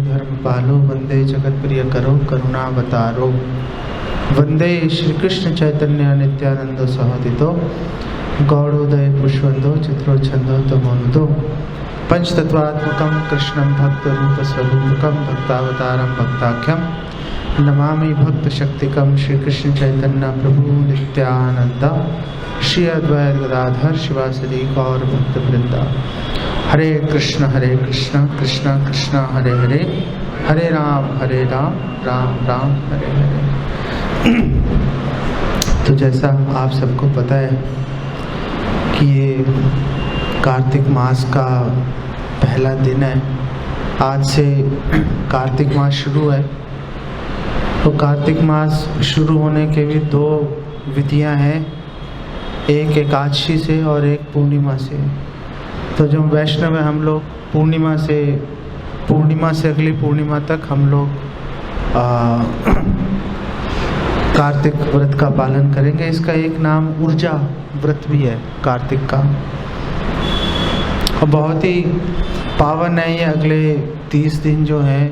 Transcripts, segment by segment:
धर्मपालो वंदे जगत प्रिय करो करुणावतारो वंदे श्री कृष्ण चैतन्य नित्यानंद सहदितो गौड़ोदय पुष्पंदो चित्रो छंदो तमोनुदो पंचतत्वात्मकं कृष्णं भक्त रूप स्वरूपकं भक्तावतारं भक्ताख्यं नमामि भक्त शक्तिकं श्री कृष्ण चैतन्य प्रभु नित्यानंद श्री अद्वैत गदाधर शिवासदि गौर भक्त वृंदा। हरे कृष्ण कृष्ण कृष्ण हरे हरे, हरे राम राम राम हरे हरे। तो जैसा आप सबको पता है कि ये कार्तिक मास का पहला दिन है। आज से कार्तिक मास शुरू है। तो कार्तिक मास शुरू होने के भी दो विधियां हैं, एक एकादशी से और एक पूर्णिमा से। तो जो वैष्णव है हम लोग पूर्णिमा से अगली पूर्णिमा तक हम लोग कार्तिक व्रत का पालन करेंगे। इसका एक नाम ऊर्जा व्रत भी है कार्तिक का, और बहुत ही पावन है ये। अगले 30 दिन जो है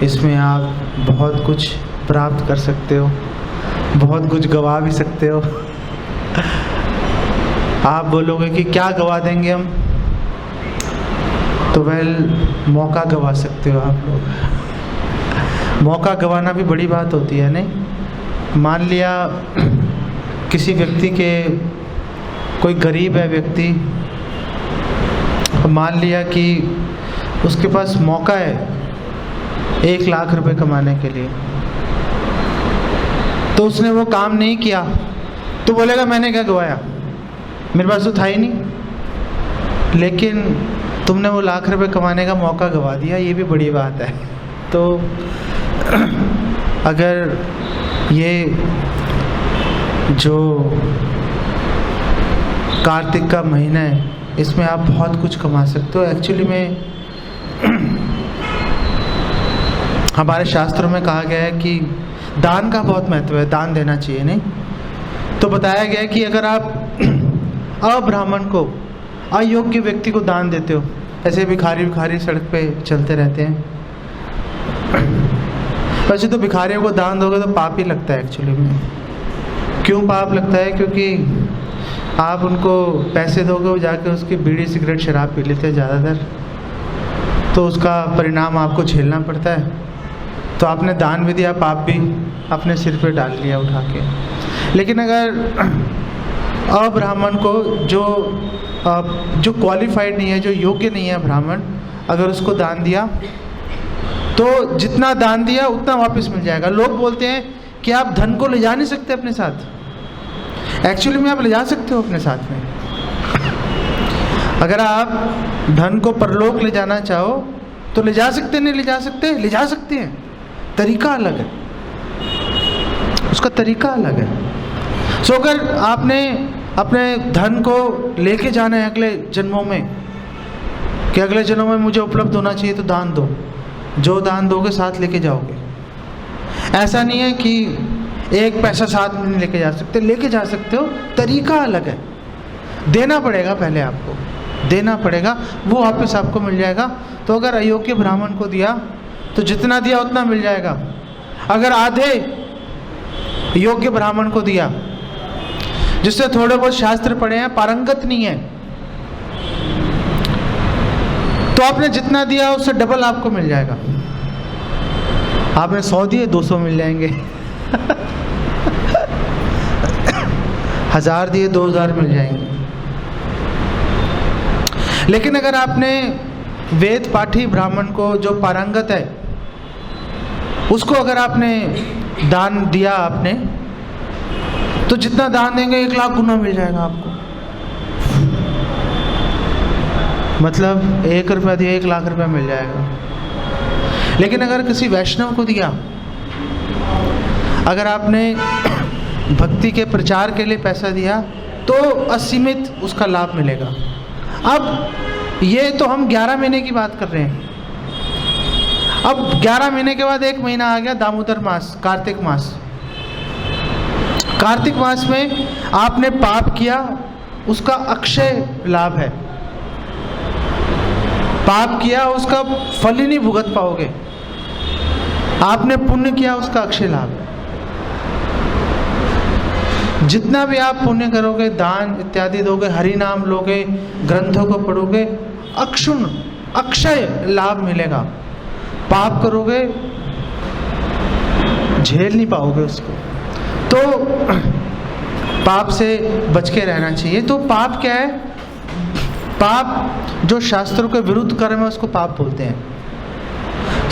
इसमें आप बहुत कुछ प्राप्त कर सकते हो, बहुत कुछ गवा भी सकते हो। आप बोलोगे कि क्या गवा देंगे हम, तो मौका गवा सकते हो आप लोग। मौका गवाना भी बड़ी बात होती है नहीं। मान लिया किसी व्यक्ति के, कोई गरीब है व्यक्ति, मान लिया कि उसके पास मौका है 1 लाख रुपए कमाने के लिए, तो उसने वो काम नहीं किया, तो बोलेगा मैंने क्या गवाया, मेरे पास तो था ही नहीं। लेकिन तुमने वो 1 लाख रुपए कमाने का मौका गवा दिया, ये भी बड़ी बात है। तो अगर ये जो कार्तिक का महीना है इसमें आप बहुत कुछ कमा सकते हो। एक्चुअली में हमारे शास्त्रों में कहा गया है कि दान का बहुत महत्व है, दान देना चाहिए नहीं। तो बताया गया है कि अगर आप अब्राह्मण को, अयोग्य व्यक्ति को दान देते हो, ऐसे भिखारी सड़क पे चलते रहते हैं, वैसे तो भिखारियों को दान दोगे तो पाप ही लगता है एक्चुअली में। क्यों पाप लगता है? क्योंकि आप उनको पैसे दोगे, वो जाके उसकी बीड़ी सिगरेट शराब पी लेते हैं ज़्यादातर, तो उसका परिणाम आपको झेलना पड़ता है। तो आपने दान भी दिया, पाप भी अपने सिर पे डाल लिया उठा के। लेकिन अगर अब्राह्मण को, जो क्वालिफाइड नहीं है, जो योग्य नहीं है ब्राह्मण, अगर उसको दान दिया तो जितना दान दिया उतना वापस मिल जाएगा। लोग बोलते हैं कि आप धन को ले जा नहीं सकते अपने साथ। एक्चुअली में आप ले जा सकते हो अपने साथ में। अगर आप धन को परलोक ले जाना चाहो तो ले जा सकते, नहीं ले जा सकते, ले जा सकते हैं। तरीका अलग है, उसका तरीका अलग है। सो अगर आपने अपने धन को लेके जाना है अगले जन्मों में, कि अगले जन्मों में मुझे उपलब्ध होना चाहिए, तो दान दो। जो दान दोगे साथ लेके जाओगे। ऐसा नहीं है कि 1 पैसा साथ में नहीं लेके जा सकते, लेके जा सकते हो, तरीका अलग है। देना पड़ेगा, पहले आपको देना पड़ेगा, वो वापस आपको मिल जाएगा। तो अगर अयोग्य ब्राह्मण को दिया तो जितना दिया उतना मिल जाएगा। अगर आधे योग्य ब्राह्मण को दिया, जिससे थोड़े बहुत शास्त्र पढ़े हैं, पारंगत नहीं है, तो आपने जितना दिया उससे डबल आपको मिल जाएगा। आपने 100 दिए, 200 मिल जाएंगे। 1000 दिए, 2000 मिल जाएंगे। लेकिन अगर आपने वेद पाठी ब्राह्मण को, जो पारंगत है, उसको अगर आपने दान दिया आपने, तो जितना दान देंगे 1 लाख गुना मिल जाएगा आपको। मतलब 1 रुपया दिया 1 लाख रुपया मिल जाएगा। लेकिन अगर किसी वैष्णव को दिया, अगर आपने भक्ति के प्रचार के लिए पैसा दिया, तो असीमित उसका लाभ मिलेगा। अब ये तो हम 11 महीने की बात कर रहे हैं। अब 11 महीने के बाद 1 महीना आ गया, दामोदर मास, कार्तिक मास। कार्तिक मास में आपने पाप किया, उसका अक्षय लाभ है। पाप किया उसका फल ही नहीं भुगत पाओगे, आपने पुण्य किया उसका अक्षय लाभ है। जितना भी आप पुण्य करोगे, दान इत्यादि दोगे, हरि नाम लोगे, ग्रंथों को पढ़ोगे, अक्षुण अक्षय लाभ मिलेगा। पाप करोगे झेल नहीं पाओगे उसको। तो पाप से बच के रहना चाहिए। तो पाप क्या है? पाप जो शास्त्रों के विरुद्ध कर्म है उसको पाप बोलते हैं।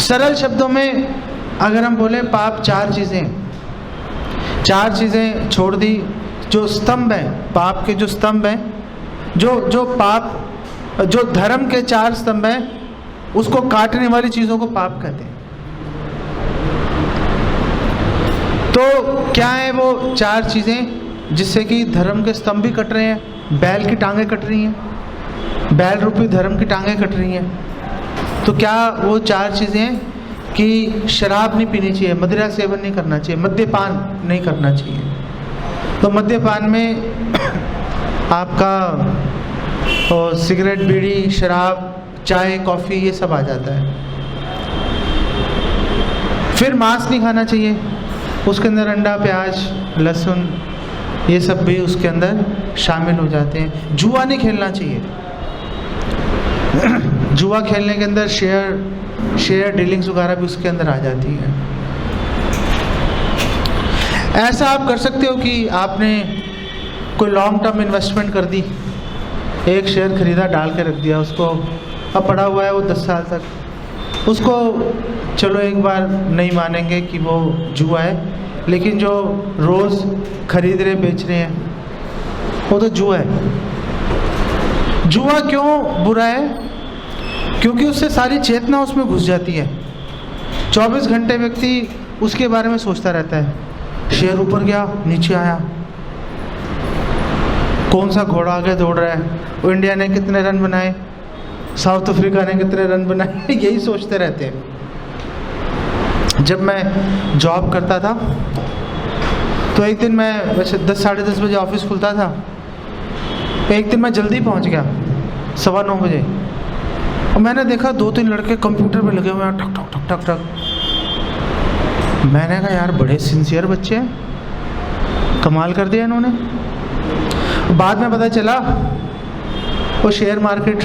सरल शब्दों में अगर हम बोले, पाप चार चीज़ें छोड़ दी। जो स्तंभ है, पाप के जो स्तंभ हैं, जो पाप, जो धर्म के चार स्तंभ हैं, उसको काटने वाली चीज़ों को पाप कहते हैं। तो क्या है वो चार चीज़ें जिससे कि धर्म के स्तंभ भी कट रहे हैं? बैल की टांगें कट रही हैं, बैल रूपी धर्म की टांगें कट रही हैं। तो क्या वो चार चीज़ें कि शराब नहीं पीनी चाहिए, मदिरा सेवन नहीं करना चाहिए, मद्यपान नहीं करना चाहिए। तो मद्यपान में आपका सिगरेट, बीड़ी, शराब, चाय, कॉफ़ी ये सब आ जाता है। फिर मांस नहीं खाना चाहिए, उसके अंदर अंडा, प्याज, लहसुन ये सब भी उसके अंदर शामिल हो जाते हैं। जुआ नहीं खेलना चाहिए। जुआ खेलने के अंदर शेयर डीलिंग्स वगैरह भी उसके अंदर आ जाती है। ऐसा आप कर सकते हो कि आपने कोई लॉन्ग टर्म इन्वेस्टमेंट कर दी, एक शेयर खरीदा, डाल के रख दिया उसको, अब पड़ा हुआ है वो 10 साल तक। उसको चलो एक बार नहीं मानेंगे कि वो जुआ है, लेकिन जो रोज़ खरीद रहे बेच रहे हैं वो तो जुआ है। जुआ क्यों बुरा है? क्योंकि उससे सारी चेतना उसमें घुस जाती है। 24 घंटे व्यक्ति उसके बारे में सोचता रहता है। शेयर ऊपर गया, नीचे आया, कौन सा घोड़ा आगे दौड़ रहा है, वो इंडिया ने कितने रन बनाए, साउथ अफ्रीका ने कितने रन बनाए, यही सोचते रहते हैं। जब मैं जॉब करता था तो एक दिन मैं, वैसे 10 साढ़े 10 बजे ऑफिस खुलता था, एक दिन मैं जल्दी पहुंच गया 9:15 बजे, और मैंने देखा 2-3 लड़के कंप्यूटर पे लगे हुए हैं, ठक ठक ठक ठक ठक। मैंने कहा यार बड़े सिंसियर बच्चे हैं, कमाल कर दिया इन्होंने। बाद में पता चला वो शेयर मार्केट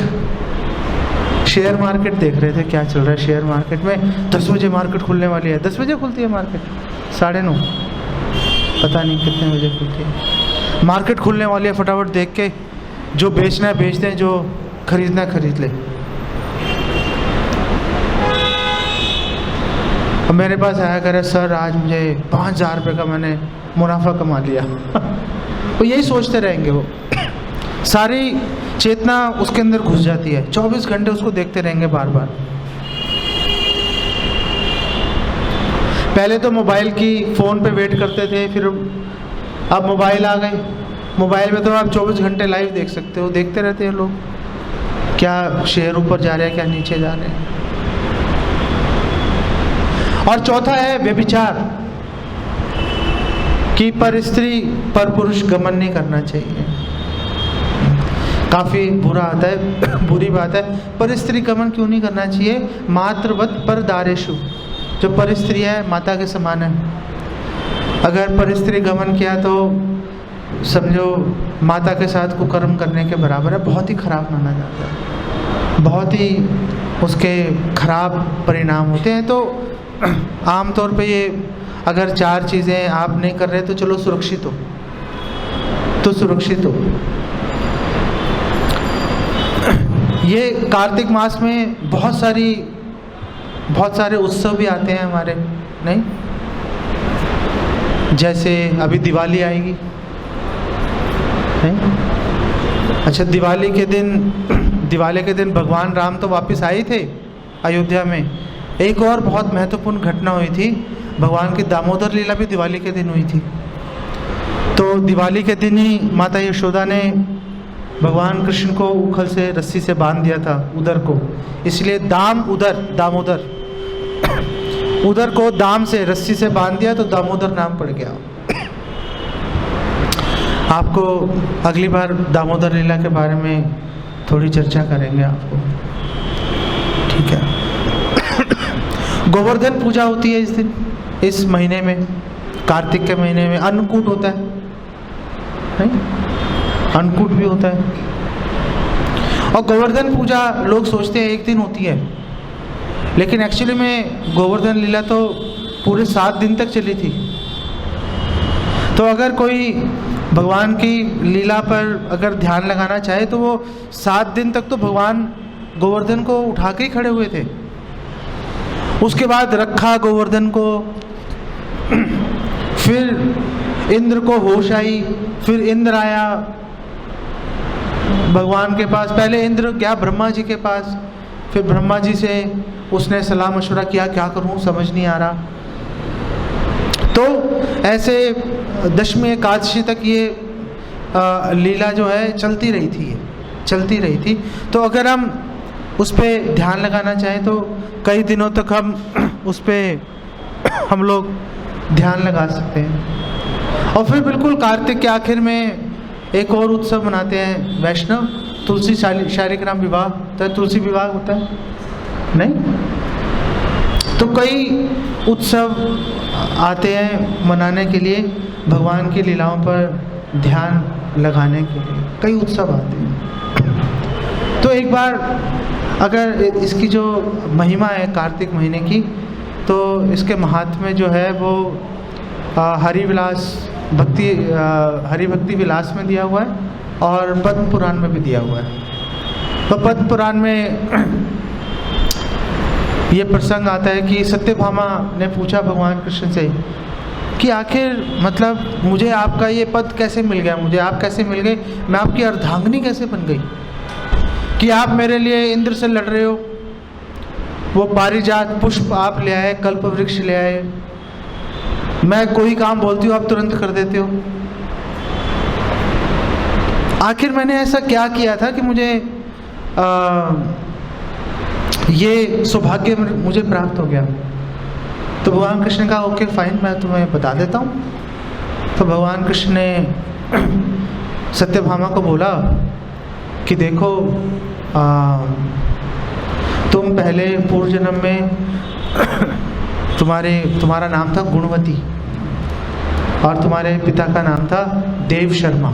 देख रहे थे, क्या चल रहा है शेयर मार्केट में। 10 बजे मार्केट खुलने वाली है। 10 बजे खुलती है मार्केट? 9:30, पता नहीं कितने बजे खुलती है। मार्केट खुलने वाली है, फटाफट देख के जो बेचना है बेच दें, जो खरीदना है खरीद ले। अब मेरे पास आया करे, सर आज मुझे 5,000 रुपये का मैंने मुनाफा कमा लिया। वो यही सोचते रहेंगे, वो सारी चेतना उसके अंदर घुस जाती है। 24 घंटे उसको देखते रहेंगे बार बार। पहले तो मोबाइल की फ़ोन पे वेट करते थे, फिर अब मोबाइल आ गए। मोबाइल में तो आप 24 घंटे लाइव देख सकते हो, देखते रहते हैं लोग, क्या शेयर ऊपर जा रहे हैं, क्या नीचे जा रहे हैं। और चौथा है व्यभिचार, कि पर स्त्री पर पुरुष गमन नहीं करना चाहिए। काफ़ी बुरा आता है, बुरी बात है। पर स्त्री गमन क्यों नहीं करना चाहिए? मातृवत पर दारेशु, जो पर स्त्री है माता के समान है। अगर पर स्त्री गमन किया तो समझो माता के साथ कुकर्म करने के बराबर है। बहुत ही खराब माना जाता है, बहुत ही उसके खराब परिणाम होते हैं। तो आमतौर पे ये अगर 4 चीज़ें आप नहीं कर रहे तो चलो सुरक्षित हो। ये कार्तिक मास में बहुत सारे उत्सव भी आते हैं हमारे, नहीं? जैसे अभी दिवाली आएगी, नहीं? अच्छा, दिवाली के दिन भगवान राम तो वापस आए थे अयोध्या में। एक और बहुत महत्वपूर्ण घटना हुई थी, भगवान की दामोदर लीला भी दिवाली के दिन हुई थी। तो दिवाली के दिन ही माता यशोदा ने भगवान कृष्ण को उखल से रस्सी से बांध दिया था, उदर को। इसलिए दामोदर उदर को दाम से रस्सी से बांध दिया तो दामोदर नाम पड़ गया। आपको अगली बार दामोदर लीला के बारे में थोड़ी चर्चा करेंगे आपको। ठीक है। गोवर्धन पूजा होती है इस दिन, इस महीने में, कार्तिक के महीने में। अन्नकूट होता है, नहीं? अन्नकूट भी होता है। और गोवर्धन पूजा लोग सोचते हैं एक दिन होती है, लेकिन एक्चुअली में गोवर्धन लीला तो पूरे 7 दिन तक चली थी। तो अगर कोई भगवान की लीला पर अगर ध्यान लगाना चाहे तो वो 7 दिन तक तो भगवान गोवर्धन को उठा के ही खड़े हुए थे। उसके बाद रखा गोवर्धन को, फिर इंद्र को होश आई, फिर इंद्र आया भगवान के पास। पहले इंद्र गया ब्रह्मा जी के पास, फिर ब्रह्मा जी से उसने सलाह मशवरा किया, क्या करूं समझ नहीं आ रहा। तो ऐसे दशमी एकादशी तक ये लीला जो है चलती रही थी। तो अगर हम उस पर ध्यान लगाना चाहें तो कई दिनों तक हम उस पर हम लोग ध्यान लगा सकते हैं। और फिर बिल्कुल कार्तिक के आखिर में एक और उत्सव मनाते हैं वैष्णव, तुलसी शालिग्राम विवाह। तो तुलसी विवाह होता है, नहीं? तो कई उत्सव आते हैं मनाने के लिए, भगवान की लीलाओं पर ध्यान लगाने के लिए कई उत्सव आते हैं। तो एक बार अगर इसकी जो महिमा है कार्तिक महीने की, तो इसके महात्म्य जो है वो हरि भक्ति विलास में दिया हुआ है और पद्म पुराण में भी दिया हुआ है। तो पद्म पुराण में ये प्रसंग आता है कि सत्यभामा ने पूछा भगवान कृष्ण से कि आखिर मतलब मुझे आपका ये पद कैसे मिल गया, मुझे आप कैसे मिल गए, मैं आपकी अर्धांगिनी कैसे बन गई कि आप मेरे लिए इंद्र से लड़ रहे हो, वो पारिजात पुष्प आप ले आए, कल्प वृक्ष ले आए, मैं कोई काम बोलती हूँ आप तुरंत कर देते हो। आखिर मैंने ऐसा क्या किया था कि मुझे ये सौभाग्य मुझे प्राप्त हो गया। तो भगवान कृष्ण ने कहा ओके फाइन, मैं तुम्हें बता देता हूँ। तो भगवान कृष्ण ने सत्यभामा को बोला कि देखो तुम पहले पूर्व जन्म में तुम्हारा नाम था गुणवती और तुम्हारे पिता का नाम था देव शर्मा।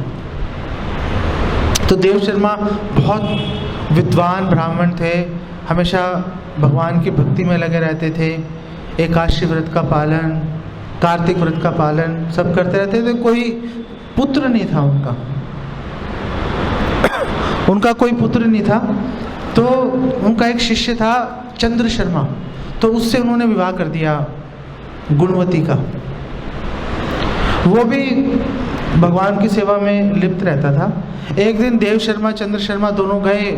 तो देव शर्मा बहुत विद्वान ब्राह्मण थे, हमेशा भगवान की भक्ति में लगे रहते थे, एकादशी व्रत का पालन, कार्तिक व्रत का पालन सब करते रहते थे। कोई पुत्र नहीं था उनका कोई पुत्र नहीं था। तो उनका एक शिष्य था चंद्र शर्मा, तो उससे उन्होंने विवाह कर दिया गुणवती का। वो भी भगवान की सेवा में लिप्त रहता था। एक दिन देव शर्मा चंद्र शर्मा दोनों गए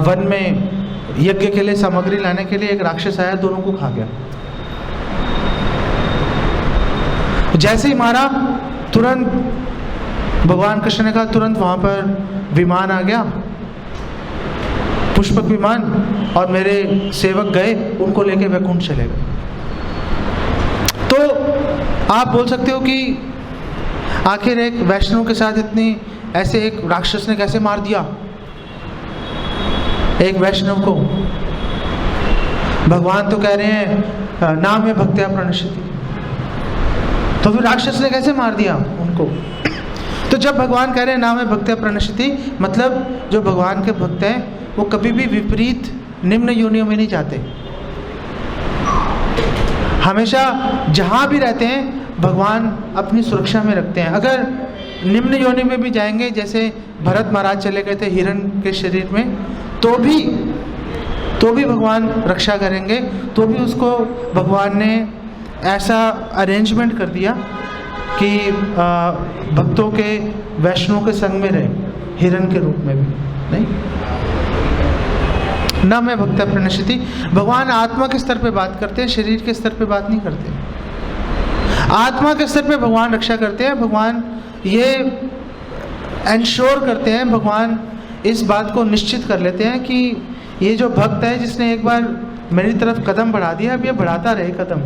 वन में यज्ञ के लिए सामग्री लाने के लिए। एक राक्षस आया, दोनों को खा गया। जैसे ही मारा तुरंत भगवान कृष्ण ने कहा तुरंत वहां पर विमान आ गया, पुष्पक विमान, और मेरे सेवक गए उनको लेके वैकुंठ चले गए। तो आप बोल सकते हो कि आखिर एक वैष्णव के साथ इतनी ऐसे एक राक्षस ने कैसे मार दिया एक वैष्णव को। भगवान तो कह रहे हैं नाम है भक्त्या प्रणश्यति, तो फिर राक्षस ने कैसे मार दिया उनको। तो जब भगवान कह रहे हैं नाम है भक्त्या प्रणश्यति, मतलब जो भगवान के भक्त हैं वो कभी भी विपरीत निम्न योनियों में नहीं जाते। हमेशा जहाँ भी रहते हैं भगवान अपनी सुरक्षा में रखते हैं। अगर निम्न योनि में भी जाएंगे, जैसे भरत महाराज चले गए थे हिरण के शरीर में, तो भी भगवान रक्षा करेंगे। तो भी उसको भगवान ने ऐसा अरेंजमेंट कर दिया कि भक्तों के वैष्णव के संग में रहे, हिरण के रूप में भी नहीं। न मैं भक्त्या प्रणश्यति, भगवान आत्मा के स्तर पे बात करते हैं, शरीर के स्तर पे बात नहीं करते। आत्मा के स्तर पे भगवान रक्षा करते हैं। भगवान ये एंश्योर करते हैं, भगवान इस बात को निश्चित कर लेते हैं कि ये जो भक्त है जिसने एक बार मेरी तरफ कदम बढ़ा दिया, अब ये बढ़ाता रहे कदम।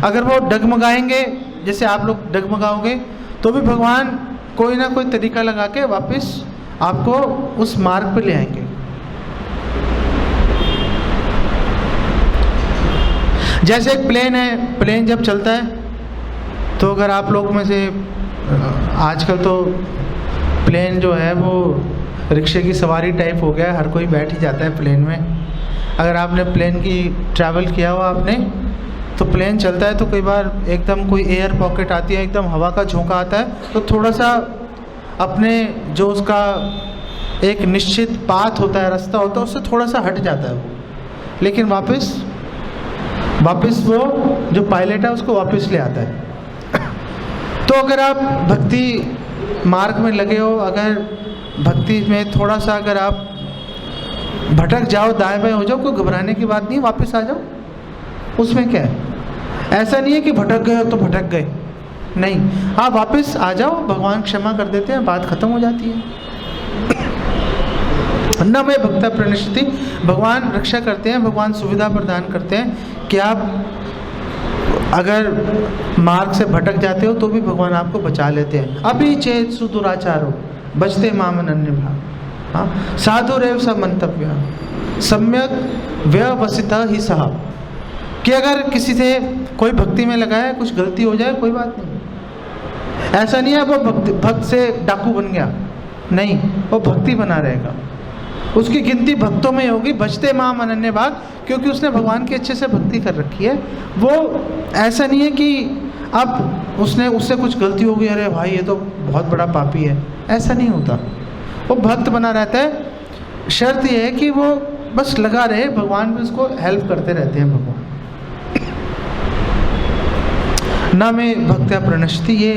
अगर वो डगमगाएंगे जैसे आप लोग डगमगाओगे, तो भी भगवान कोई ना कोई तरीका लगा के वापस आपको उस मार्ग पर ले आएंगे। जैसे एक प्लेन है, प्लेन जब चलता है तो अगर आप लोग में से आजकल तो प्लेन जो है वो रिक्शे की सवारी टाइप हो गया है, हर कोई बैठ ही जाता है प्लेन में। अगर आपने प्लेन की ट्रैवल किया हो आपने, तो प्लेन चलता है तो कई बार एकदम कोई एयर पॉकेट आती है, एकदम हवा का झोंका आता है, तो थोड़ा सा अपने जो उसका एक निश्चित पाथ होता है, रास्ता होता है, उससे थोड़ा सा हट जाता है वो, लेकिन वापस वो जो पायलट है उसको वापस ले आता है। तो अगर आप भक्ति मार्ग में लगे हो, अगर भक्ति में थोड़ा सा अगर आप भटक जाओ, दाएं बाएं हो जाओ, कोई घबराने की बात नहीं, वापस आ जाओ, उसमें क्या है। ऐसा नहीं है कि भटक गए हो तो भटक गए, नहीं, आप वापस आ जाओ, भगवान क्षमा कर देते हैं, बात खत्म हो जाती है। न मैं भक्ता प्रणश्यति, भगवान रक्षा करते हैं, भगवान सुविधा प्रदान करते हैं कि आप अगर मार्ग से भटक जाते हो तो भी भगवान आपको बचा लेते हैं। अभी चेत सुदुराचारो बचते मामन अन्य भाग, हाँ, साधुरेव स मंतव्य सम्यक व्यवसिता ही सहा, कि अगर किसी से कोई भक्ति में लगा है, कुछ गलती हो जाए कोई बात नहीं, ऐसा नहीं है वो भक्त से डाकू बन गया, नहीं, वो भक्ति बना रहेगा, उसकी गिनती भक्तों में होगी। बचते माम अनन्य भाग, क्योंकि उसने भगवान की अच्छे से भक्ति कर रखी है। वो ऐसा नहीं है कि अब उससे कुछ गलती हो गई, अरे भाई ये तो बहुत बड़ा पापी है, ऐसा नहीं होता, वो भक्त बना रहता है। शर्त ये है कि वो बस लगा रहे, भगवान भी उसको हेल्प करते रहते हैं भगवान। ना में भक्त्या प्रणश्यति, ये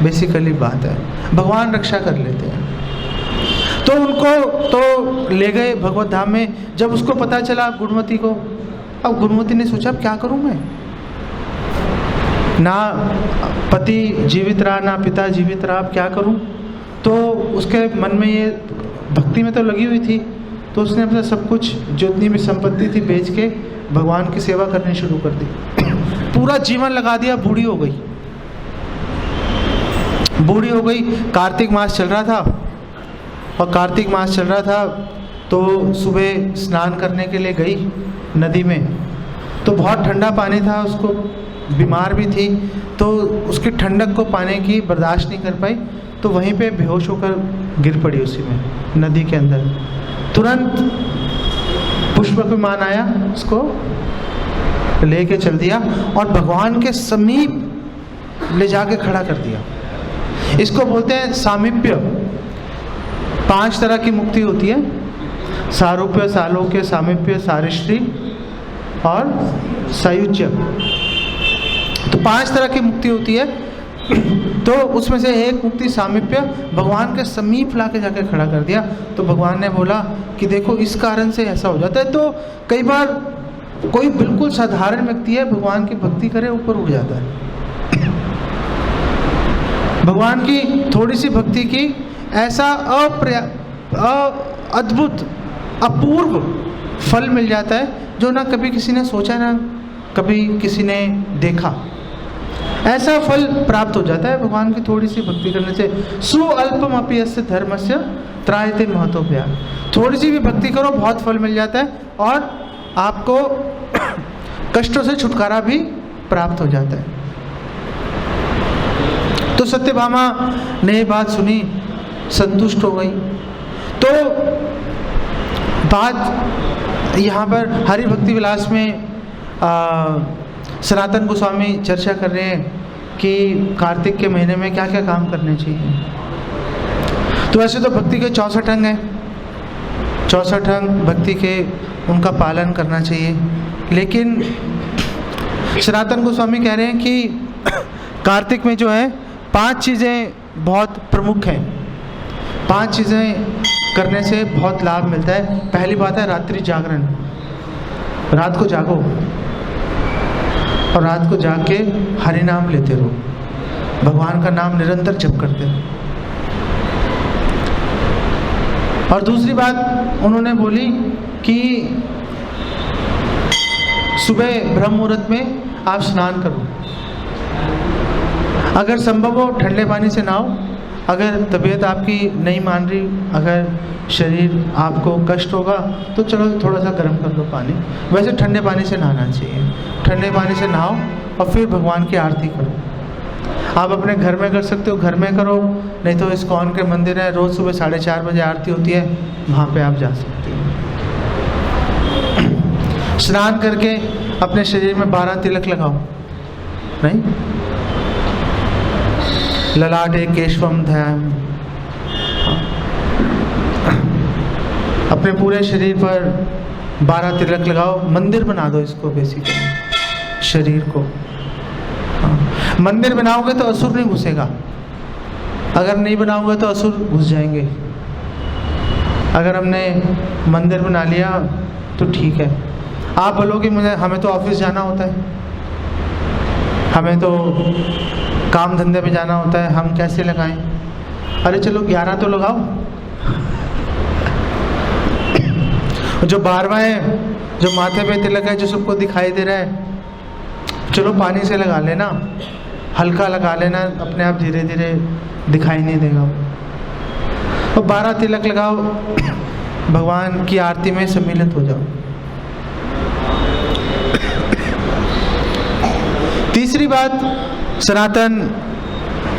बेसिकली बात है, भगवान रक्षा कर लेते हैं। तो उनको तो ले गए भगवत धाम में। जब उसको पता चला गुणवती को, अब गुणवती ने सोचा अब क्या करूं मैं, ना पति जीवित रहा ना पिता जीवित रहा, अब क्या करूं। तो उसके मन में ये भक्ति में तो लगी हुई थी, तो उसने अपना सब कुछ जितनी भी संपत्ति थी बेच के भगवान की सेवा करनी शुरू कर दी। पूरा जीवन लगा दिया, बूढ़ी हो गई। कार्तिक मास चल रहा था, और कार्तिक मास चल रहा था तो सुबह स्नान करने के लिए गई नदी में, तो बहुत ठंडा पानी था, उसको बीमार भी थी, तो उसकी ठंडक को पाने की बर्दाश्त नहीं कर पाई, तो वहीं पे बेहोश होकर गिर पड़ी उसी में नदी के अंदर। तुरंत पुष्प विमान आया, उसको लेके चल दिया और भगवान के समीप ले जाके खड़ा कर दिया। इसको बोलते हैं सामीप्य। 5 तरह की मुक्ति होती है, सारूप्य, सालोक्य, सामीप्य, सारिश्री और सायुज्य। तो 5 तरह की मुक्ति होती है। तो उसमें से एक मुक्ति सामीप्य, भगवान के समीप लाके जाके खड़ा कर दिया। तो भगवान ने बोला कि देखो इस कारण से ऐसा हो जाता है। तो कई बार कोई बिल्कुल साधारण व्यक्ति है, भगवान की भक्ति करे, ऊपर उठ जाता है। भगवान की थोड़ी सी भक्ति की ऐसा अद्भुत अपूर्व फल मिल जाता है, जो ना कभी किसी ने सोचा ना कभी किसी ने देखा। ऐसा फल प्राप्त हो जाता है भगवान की थोड़ी सी भक्ति करने से। सुअल्पम अपि यस्य धर्मस्य त्रायते महतो भयात्। थोड़ी सी भी भक्ति करो, बहुत फल मिल जाता है और आपको कष्टों से छुटकारा भी प्राप्त हो जाता है। तो सत्यभामा ने बात सुनी, संतुष्ट हो गई। तो बात यहाँ पर हरि भक्ति विलास में सनातन गोस्वामी चर्चा कर रहे हैं कि कार्तिक के महीने में क्या क्या काम करने चाहिए। तो वैसे तो भक्ति के 64 अंग हैं, 64 अंग भक्ति के, उनका पालन करना चाहिए। लेकिन सनातन गोस्वामी कह रहे हैं कि कार्तिक में जो है 5 चीज़ें बहुत प्रमुख हैं। 5 चीज़ें करने से बहुत लाभ मिलता है। पहली बात है रात्रि जागरण। रात को जागो और रात को जाग के हरि नाम लेते रहो, भगवान का नाम निरंतर जप करते रहो। और दूसरी बात उन्होंने बोली कि सुबह ब्रह्म मुहूर्त में आप स्नान करो। अगर संभव हो ठंडे पानी से नहाओ, अगर तबीयत आपकी नहीं मान रही, अगर शरीर आपको कष्ट होगा तो चलो थोड़ा सा गर्म कर लो पानी। वैसे ठंडे पानी से नहाना चाहिए, ठंडे पानी से नहाओ और फिर भगवान की आरती करो। आप अपने घर में कर सकते हो, घर में करो, नहीं तो इस्कॉन के मंदिर है, रोज़ सुबह 4:30 बजे आरती होती है, वहाँ पे आप जा सकते हो। स्नान करके अपने शरीर में 12 तिलक लगाओ, नहीं, ललाटे केशवम ध्यान, अपने पूरे शरीर पर 12 तिलक लगाओ। मंदिर बना दो इसको, बेसिकली शरीर को। मंदिर बनाओगे तो असुर नहीं घुसेगा, अगर नहीं बनाओगे तो असुर घुस जाएंगे। अगर हमने मंदिर बना लिया तो ठीक है। आप बोलोगे मुझे, हमें तो ऑफिस जाना होता है, हमें तो काम धंधे पे जाना होता है, हम कैसे लगाएं? अरे चलो 11 तो लगाओ। जो 12वां है, जो माथे पे तिलक है, जो सबको दिखाई दे रहा है, चलो पानी से लगा लेना, हल्का लगा लेना, अपने आप धीरे धीरे दिखाई नहीं देगा। तो 12 तिलक लगाओ, भगवान की आरती में सम्मिलित हो जाओ। तीसरी बात सनातन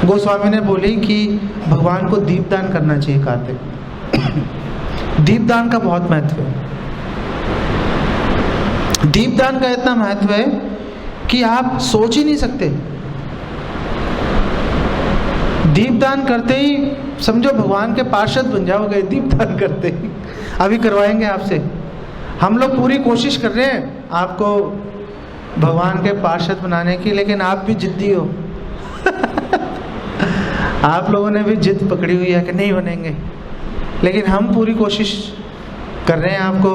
गोस्वामी ने बोली कि भगवान को दीपदान करना चाहिए कार्तिक। दीपदान का बहुत महत्व है। दीपदान का इतना महत्व है कि आप सोच ही नहीं सकते। दीपदान करते ही समझो भगवान के पार्षद बन जाओगे, दीपदान करते ही। अभी करवाएंगे आपसे, हम लोग पूरी कोशिश कर रहे हैं आपको भगवान के पार्षद बनाने की, लेकिन आप भी जिद्दी हो। आप लोगों ने भी जिद पकड़ी हुई है कि नहीं बनेंगे, लेकिन हम पूरी कोशिश कर रहे हैं आपको,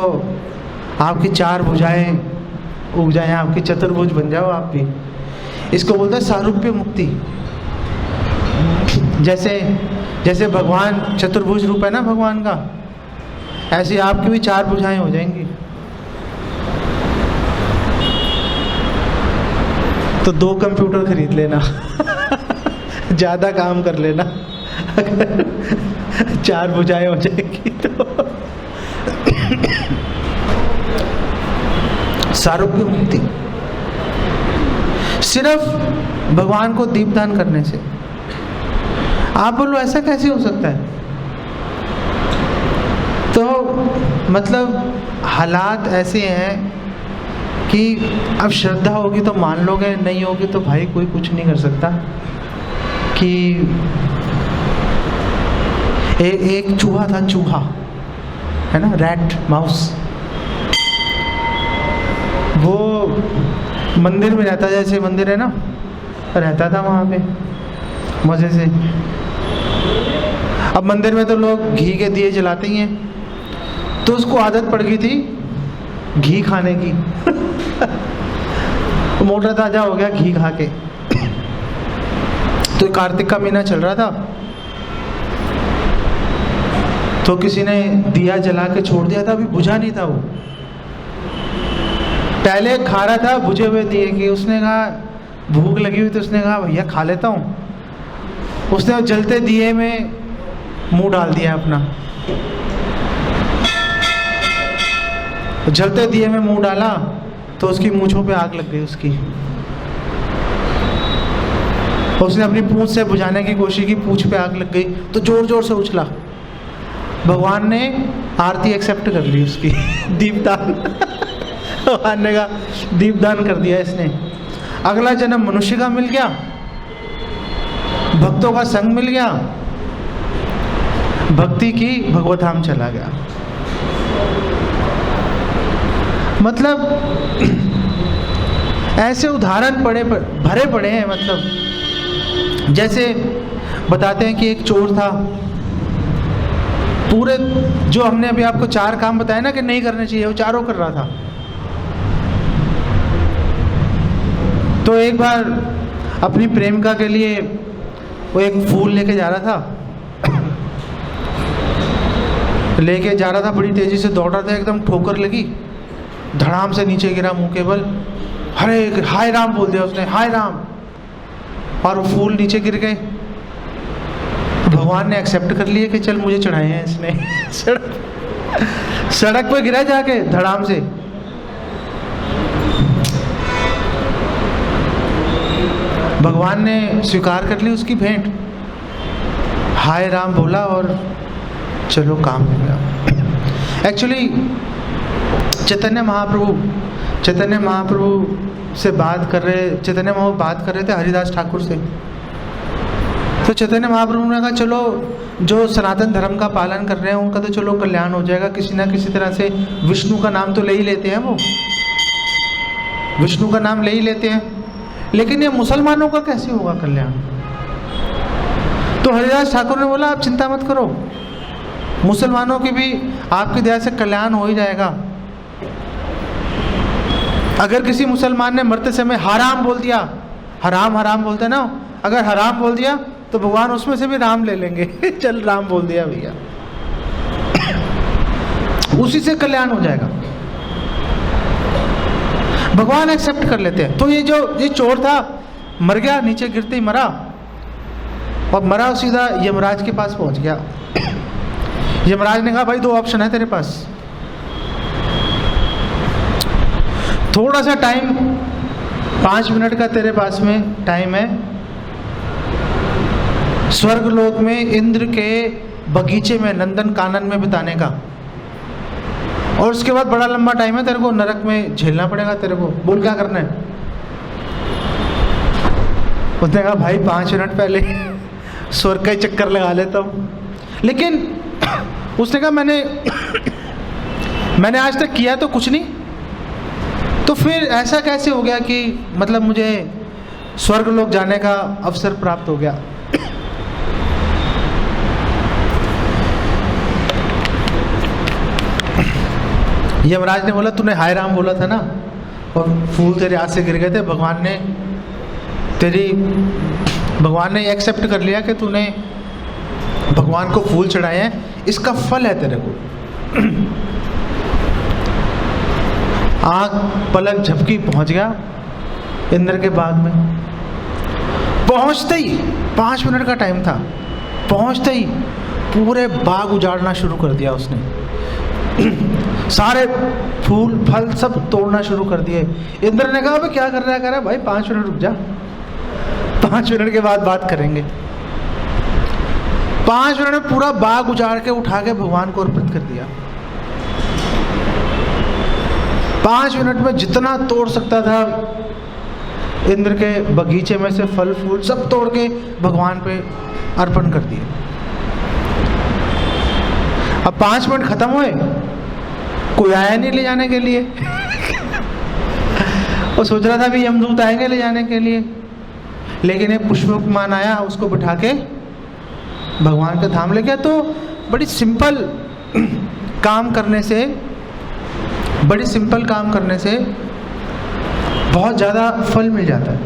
आपकी 4 भुजाएं उग जाएं, आपकी चतुर्भुज बन जाओ आप भी। इसको बोलते हैं सारूप्य मुक्ति। जैसे भगवान चतुर्भुज रूप है ना भगवान का, ऐसी आपकी भी 4 भुजाएं हो जाएंगी। तो 2 कंप्यूटर खरीद लेना, ज़्यादा काम कर लेना, अगर 4 भुजाएं हो जाएगी तो। सारूप्य मुक्ति सिर्फ भगवान को दीपदान करने से। आप बोलो ऐसा कैसे हो सकता है? तो मतलब हालात ऐसे हैं कि अब श्रद्धा होगी तो मान लोगे, नहीं होगी तो भाई कोई कुछ नहीं कर सकता। कि एक चूहा था, चूहा है ना, रैट माउस, वो मंदिर में रहता, जैसे मंदिर है ना, रहता था वहाँ पे मजे से। अब मंदिर में तो लोग घी के दिए जलाते ही हैं, तो उसको आदत पड़ गई थी घी खाने की। मोटा ताजा हो गया घी खा के। तो कार्तिक का महीना चल रहा था, तो किसी ने दिया जला के छोड़ दिया था, अभी बुझा नहीं था वो, पहले खा रहा था बुझे हुए दिए की। उसने कहा, भूख लगी हुई, तो उसने कहा भैया खा लेता हूँ। उसने जलते दिए में मुंह डाल दिया अपना, जलते दिए में मुंह डाला तो उसकी मूंछों पे आग लग गई उसकी। उसने अपनी पूंछ से बुझाने की कोशिश की, पूंछ पे आग लग गई तो जोर जोर से उछला। भगवान ने आरती एक्सेप्ट कर ली उसकी। दीपदान। भगवान ने कहा दीपदान कर दिया इसने, अगला जन्म मनुष्य का मिल गया, भक्तों का संग मिल गया, भक्ति की, भगवत धाम चला गया। मतलब ऐसे उदाहरण भरे पड़े हैं। मतलब जैसे बताते हैं कि एक चोर था, पूरे जो हमने अभी आपको 4 काम बताए ना कि नहीं करने चाहिए, वो चारों कर रहा था। तो एक बार अपनी प्रेमिका के लिए वो एक फूल लेके जा रहा था, बड़ी तेजी से दौड़ रहा था, एकदम ठोकर लगी, धड़ाम से नीचे गिरा मुंह के बल। हरे हाय राम बोल दिया उसने, हाय राम, और वो फूल नीचे गिर गए। भगवान ने एक्सेप्ट कर लिया कि चल मुझे चढ़ाए हैं इसने। सड़क पे गिरा जाके धड़ाम से। भगवान ने स्वीकार कर ली उसकी भेंट, हाय राम बोला और चलो काम हो गया। एक्चुअली चैतन्य महाप्रभु से बात कर रहे, चैतन्य महाप्रभु बात कर रहे थे हरिदास ठाकुर से। तो चैतन्य महाप्रभु ने कहा चलो जो सनातन धर्म का पालन कर रहे हैं उनका तो चलो कल्याण हो जाएगा, किसी ना किसी तरह से विष्णु का नाम तो ले ही लेते हैं, वो विष्णु का नाम ले ही लेते हैं, लेकिन ये मुसलमानों का कैसे होगा कल्याण। तो हरिदास ठाकुर ने बोला आप चिंता मत करो, मुसलमानों की भी आपकी दया से कल्याण हो ही जाएगा। अगर किसी मुसलमान ने मरते समय हराम बोल दिया, हराम बोलते ना, अगर हराम बोल दिया तो भगवान उसमें से भी राम ले लेंगे। चल राम बोल दिया भैया, उसी से कल्याण हो जाएगा, भगवान एक्सेप्ट कर लेते हैं। तो ये चोर था, मर गया, नीचे गिरते ही मरा, और मरा सीधा यमराज के पास पहुंच गया। यमराज ने कहा भाई 2 ऑप्शन है तेरे पास, थोड़ा सा टाइम 5 मिनट का तेरे पास में टाइम है, स्वर्ग लोक में इंद्र के बगीचे में नंदन कानन में बिताने का, और उसके बाद बड़ा लंबा टाइम है तेरे को नरक में झेलना पड़ेगा तेरे को, बोल क्या करना है। उसने कहा भाई 5 मिनट पहले स्वर्ग का ही चक्कर लगा लेता हूँ। लेकिन उसने कहा मैंने आज तक किया तो कुछ नहीं, तो फिर ऐसा कैसे हो गया कि मतलब मुझे स्वर्ग लोक जाने का अवसर प्राप्त हो गया। यमराज ने बोला तूने हाय राम बोला था ना, और फूल तेरे हाथ से गिर गए थे, भगवान ने एक्सेप्ट कर लिया कि तूने भगवान को फूल चढ़ाए हैं, इसका फल है तेरे को। आँख पलक झपकी पहुंच गया इंद्र के बाग में। पहुंचते ही 5 मिनट का टाइम था, पहुंचते ही पूरे बाग उजाड़ना शुरू कर दिया उसने। सारे फूल फल सब तोड़ना शुरू कर दिए। इंद्र ने कहा क्या कर रहा है? कह रहा है भाई 5 मिनट रुक जा, 5 मिनट के बाद बात करेंगे। 5 मिनट में पूरा बाग उजाड़ के उठा के भगवान को अर्पित कर दिया। 5 मिनट में जितना तोड़ सकता था इंद्र के बगीचे में से फल फूल सब तोड़ के भगवान पे अर्पण कर दिए। अब 5 मिनट खत्म हुए, कोई आया नहीं ले जाने के लिए। वो सोच रहा था भी यमदूत आएंगे ले जाने के लिए, लेकिन एक पुष्पमान आया, उसको बिठा के भगवान के धाम ले गया। तो बड़ी सिंपल काम करने से बहुत ज़्यादा फल मिल जाता है।